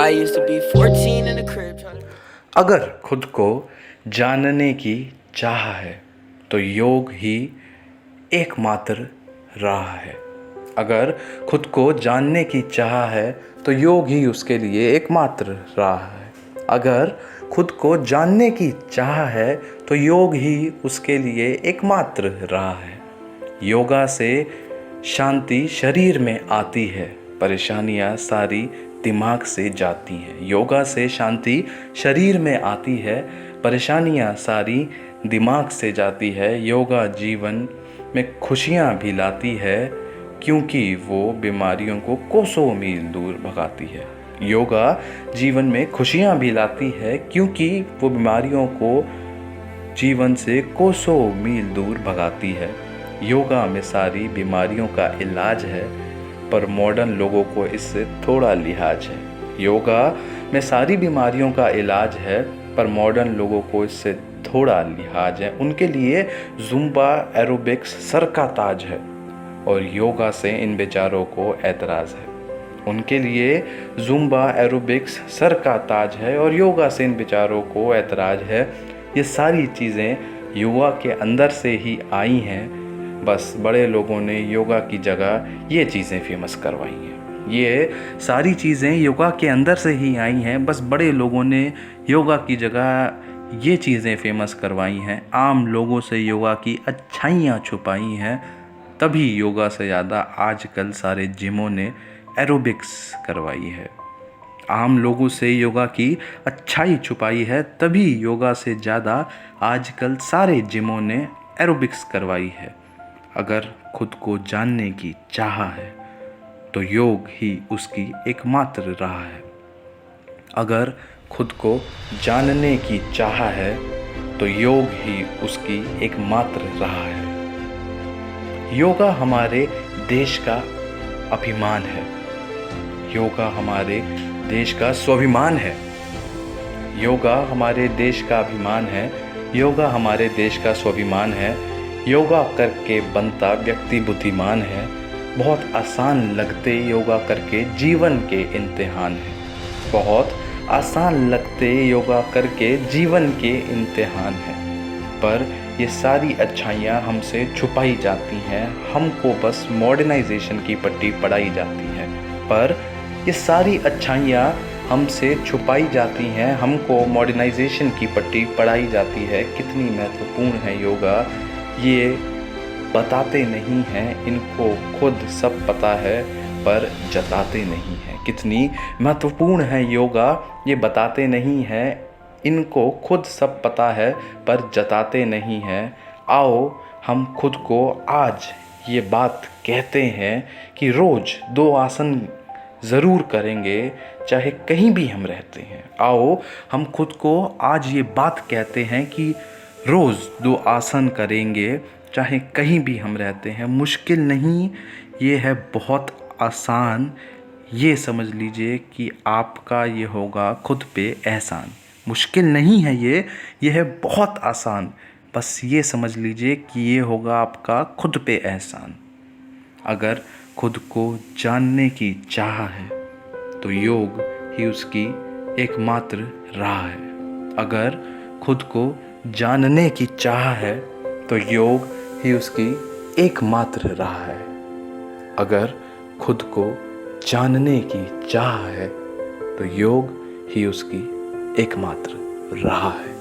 I used to be 14 in the crib trying to... अगर खुद को जानने की चाह है तो योग ही एकमात्र राह है। अगर खुद को जानने की चाह है तो योग ही उसके लिए एकमात्र राह है। अगर खुद को जानने की चाह है तो योग ही उसके लिए एकमात्र राह है। योगा से शांति शरीर में आती है, परेशानियां सारी दिमाग से जाती हैं। योगा से शांति शरीर में आती है, परेशानियां सारी दिमाग से जाती है। योगा जीवन में खुशियां भी लाती है, क्योंकि वो बीमारियों को कोसों मील दूर भगाती है। योगा जीवन में खुशियां भी लाती है, क्योंकि वो बीमारियों को जीवन से कोसों मील दूर भगाती है। योगा में सारी बीमारियों का इलाज है, पर मॉडर्न लोगों को इससे थोड़ा लिहाज है। योगा में सारी बीमारियों का इलाज है, पर मॉडर्न लोगों को इससे थोड़ा लिहाज है। उनके लिए जुम्बा एरोबिक्स सर का ताज है और योगा से इन बेचारों को एतराज़ है। उनके लिए जुम्बा एरोबिक्स सर का ताज है और योगा से इन बेचारों को एतराज़ है। ये सारी चीज़ें योगा के अंदर से ही आई हैं, बस बड़े लोगों ने योगा की जगह ये चीज़ें फेमस करवाई हैं। ये सारी चीज़ें योगा के अंदर से ही आई हैं, बस बड़े लोगों ने योगा की जगह ये चीज़ें फेमस करवाई हैं। आम लोगों से योगा की अच्छाइयाँ छुपाई हैं, तभी योगा से ज़्यादा आजकल सारे जिमों ने एरोबिक्स करवाई है। आम लोगों से योगा की अच्छाई छुपाई है, तभी योगा से ज़्यादा आजकल सारे जिमों ने एरोबिक्स करवाई है। अगर खुद को जानने की चाह है तो योग ही उसकी एकमात्र राह है। अगर खुद को जानने की चाह है तो योग ही उसकी एकमात्र राह है। योगा हमारे देश का अभिमान है। योगा हमारे देश का स्वाभिमान है। योगा हमारे देश का अभिमान है। योगा हमारे देश का स्वाभिमान है। योगा करके बनता व्यक्ति बुद्धिमान है। बहुत आसान लगते योगा करके जीवन के इम्तिहान है। बहुत आसान लगते योगा करके जीवन के इम्तिहान है। पर ये सारी अच्छाइयाँ हमसे छुपाई जाती हैं, हमको बस मॉडर्नाइजेशन की पट्टी पढ़ाई जाती है। पर ये सारी अच्छाइयाँ हमसे छुपाई जाती हैं, हमको मॉडर्नाइजेशन की पट्टी पढ़ाई जाती है। कितनी महत्वपूर्ण है योगा ये बताते नहीं हैं, इनको खुद सब पता है पर जताते नहीं हैं। कितनी महत्वपूर्ण है योगा ये बताते नहीं हैं, इनको खुद सब पता है पर जताते नहीं हैं। आओ हम खुद को आज ये बात कहते हैं कि रोज़ 2 आसन ज़रूर करेंगे, चाहे कहीं भी हम रहते हैं। आओ हम खुद को आज ये बात कहते हैं कि रोज़ 2 आसन करेंगे, चाहे कहीं भी हम रहते हैं। मुश्किल नहीं, ये है बहुत आसान। ये समझ लीजिए कि आपका ये होगा खुद पे एहसान। मुश्किल नहीं है ये है बहुत आसान। बस ये समझ लीजिए कि ये होगा आपका खुद पे एहसान। अगर खुद को जानने की चाह है तो योग ही उसकी एकमात्र राह है। अगर खुद को जानने की चाह है तो योग ही उसकी एकमात्र राह है। अगर खुद को जानने की चाह है तो योग ही उसकी एकमात्र राह है।